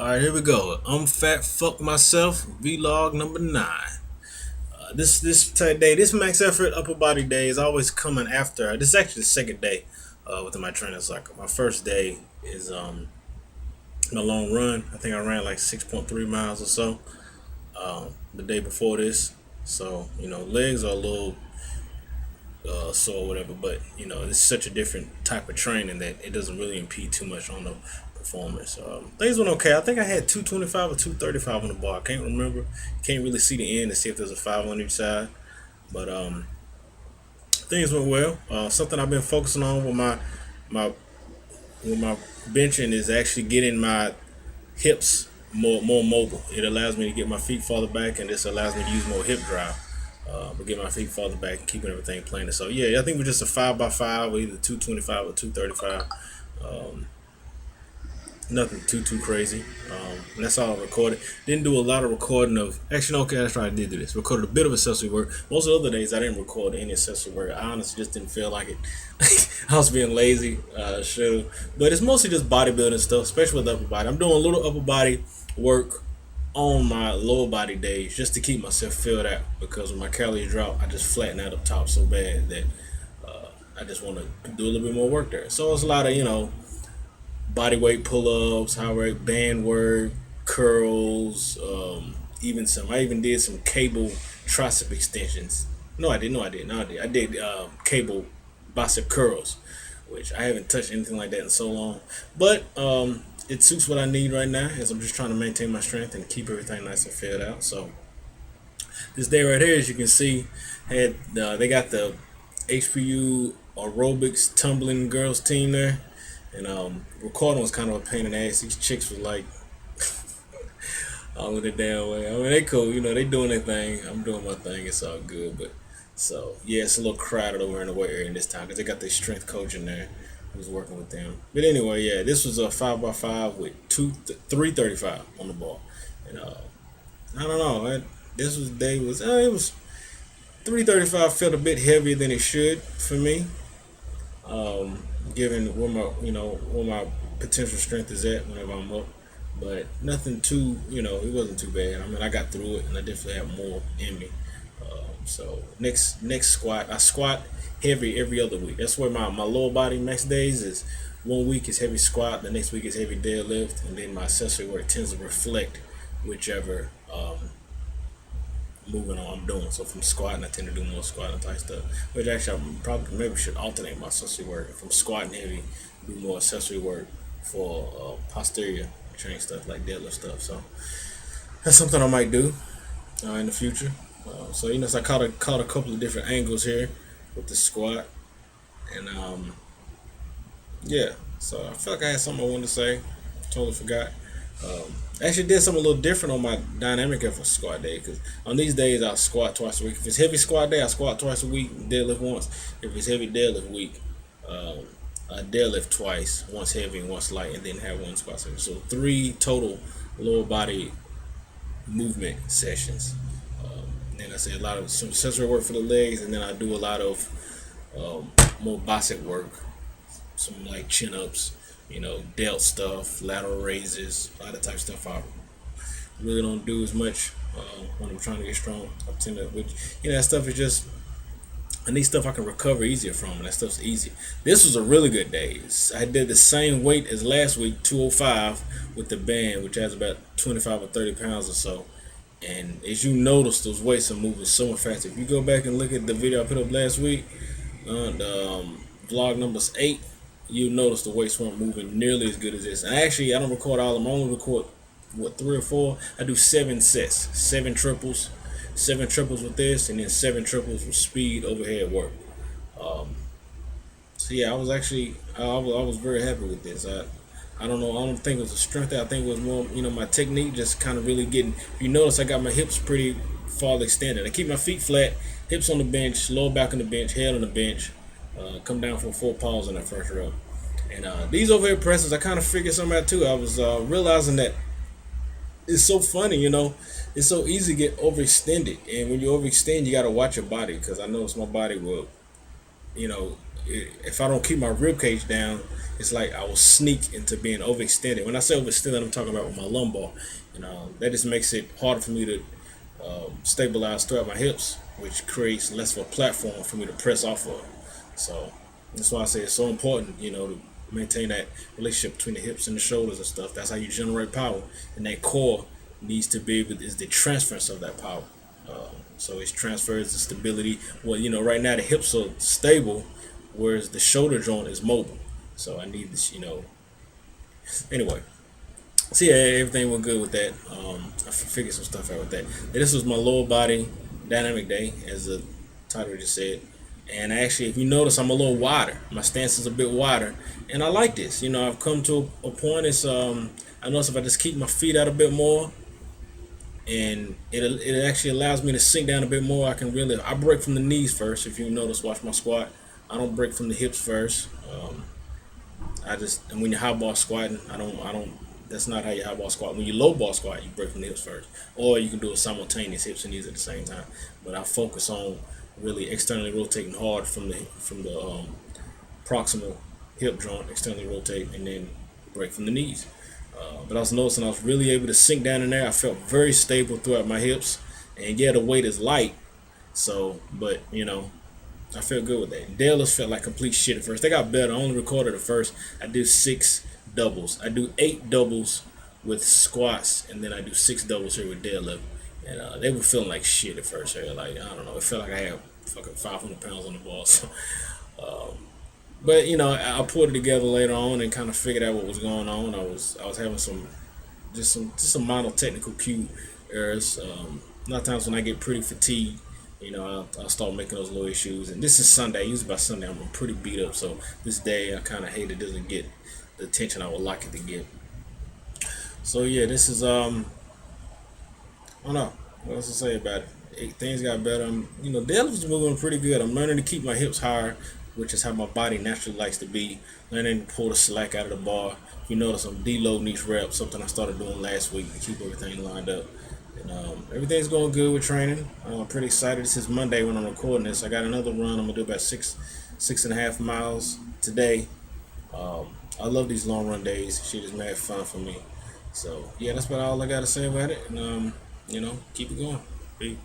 All right, here we go. I'm fat. Fuck myself. Vlog number 9. This day, this max effort upper body day is always coming after. This is actually the second day within my training cycle. My first day is a long run. I think I ran like 6.3 miles or so the day before this. So legs are a little sore or whatever, but it's such a different type of training that it doesn't really impede too much on the performance. Things went okay. I think I had 225 or 235 on the bar. I can't remember. Can't really see the end to see if there's a 5 on each side. But things went well. Something I've been focusing on my with my benching is actually getting my hips more mobile. It allows me to get my feet farther back, and this allows me to use more hip drive. But get my feet farther back and keeping everything planted. So yeah, I think we're just a 5x5, or either 225 or 235. Um, Nothing too crazy. And that's all I recorded. Didn't do a lot of recording of. Actually, no, okay, that's right. I did do this. Recorded a bit of accessory work. Most of the other days, I didn't record any accessory work. I honestly just didn't feel like it. I was being lazy. Sure, but it's mostly just bodybuilding stuff, especially with upper body. I'm doing a little upper body work on my lower body days just to keep myself filled out, because when my calories drop, I just flatten out up top so bad that I just want to do a little bit more work there. So it's a lot of body weight pull-ups, high rate band work, curls, even some. I even did some cable tricep extensions. No, I did. No, I did. No, I did. I did cable bicep curls, which I haven't touched anything like that in so long. But it suits what I need right now, as I'm just trying to maintain my strength and keep everything nice and filled out. So this day right here, as you can see, had they got the HPU aerobics tumbling girls team there. And recording was kind of a pain in the ass. These chicks was like all in the damn way. I mean, they cool, they doing their thing. I'm doing my thing. It's all good. But so yeah, it's a little crowded over in the weight area this time because they got their strength coach in there who's working with them. But anyway, yeah, this was a 5x5 with 335 on the ball, and I don't know. This was day was it was 335 felt a bit heavier than it should for me. Given where my potential strength is at whenever I'm up, but nothing too it wasn't too bad. I mean, I got through it, and I definitely have more in me. So next squat, I squat heavy every other week. That's where my lower body max days is. 1 week is heavy squat, the next week is heavy deadlift, and then my accessory work tends to reflect whichever moving on I'm doing. So from squatting, I tend to do more squatting type stuff. Which actually I probably maybe should alternate my accessory work. From squatting heavy, do more accessory work for posterior training stuff like deadlift stuff. So that's something I might do in the future. So so I caught a couple of different angles here with the squat, and yeah. So I feel like I had something I wanted to say. Totally forgot. Actually did something a little different on my dynamic effort squat day, because on these days I squat twice a week. If it's heavy squat day, I squat twice a week, deadlift once. If it's heavy deadlift week, I deadlift twice, once heavy and once light, and then have one squat session. So 3 total lower body movement sessions. Then I say a lot of some accessory work for the legs, and then I do a lot of more bicep work, some like chin ups, delt stuff, lateral raises, a lot of type of stuff I really don't do as much when I'm trying to get strong. I tend to, which that stuff is just, I need stuff I can recover easier from, and that stuff's easy. This was a really good day. I did the same weight as last week, 205 with the band, which has about 25 or 30 pounds or so. And as you notice, those weights are moving so much faster. If you go back and look at the video I put up last week, the vlog number 8, you'll notice the weights weren't moving nearly as good as this. And actually, I don't record all of them. I only record 3 or 4. I do 7 sets, 7 triples with this, and then 7 triples with speed overhead work. So yeah, I was actually I was very happy with this. I don't know. I don't think it was a strength. I think it was more my technique just kind of really getting. If you notice, I got my hips pretty far extended. I keep my feet flat, hips on the bench, lower back on the bench, head on the bench. Come down for 4 pause in that first rep. And these overhead presses, I kind of figured something out too. I was realizing that it's so funny, it's so easy to get overextended. And when you overextend, you got to watch your body, because I noticed my body will, if I don't keep my rib cage down, it's like I will sneak into being overextended. When I say overextended, I'm talking about with my lumbar. That just makes it harder for me to stabilize throughout my hips, which creates less of a platform for me to press off of. So that's why I say it's so important, to maintain that relationship between the hips and the shoulders and stuff. That's how you generate power, and that core needs to be able is the transference of that power. So it transfers the stability. Well, right now the hips are stable, whereas the shoulder joint is mobile. So I need this, Anyway, so yeah, everything went good with that. I figured some stuff out with that. This was my lower body dynamic day, as the title just said. And actually, if you notice, I'm a little wider. My stance is a bit wider, and I like this. I've come to a point. I notice if I just keep my feet out a bit more, and it actually allows me to sink down a bit more. I break from the knees first. If you notice, watch my squat. I don't break from the hips first. And when you're high bar squatting, I don't. That's not how you high bar squat. When you low bar squat, you break from the hips first, or you can do a simultaneous hips and knees at the same time. But I focus on really externally rotating hard from the proximal hip joint, externally rotate, and then break from the knees. But I was noticing I was really able to sink down in there. I felt very stable throughout my hips, and yeah, the weight is light. So, but I felt good with that. Deadlifts felt like complete shit at first. They got better. I only recorded the first. I do 6 doubles. I do 8 doubles with squats, and then I do 6 doubles here with deadlift. And they were feeling like shit at first. They were like, I don't know. It felt like I had fucking 500 pounds on the ball. So, but I pulled it together later on and kind of figured out what was going on. I was having some minor technical cue errors. A lot of times when I get pretty fatigued, I'll start making those little issues. And this is Sunday. Usually by Sunday I'm pretty beat up. So this day I kind of hate it doesn't get the attention I would like it to get. So yeah, this is I don't know what else to say about it. Things got better. Deadlift is moving pretty good. I'm learning to keep my hips higher, which is how my body naturally likes to be. Learning to pull the slack out of the bar. If you notice, I'm deloading each rep, something I started doing last week to keep everything lined up. And everything's going good with training. I'm pretty excited. This is Monday when I'm recording this. I got another run. I'm gonna do about 6.5 miles today. I love these long run days. Shit is mad fun for me. So yeah, that's about all I gotta say about it. And keep it going. Peace.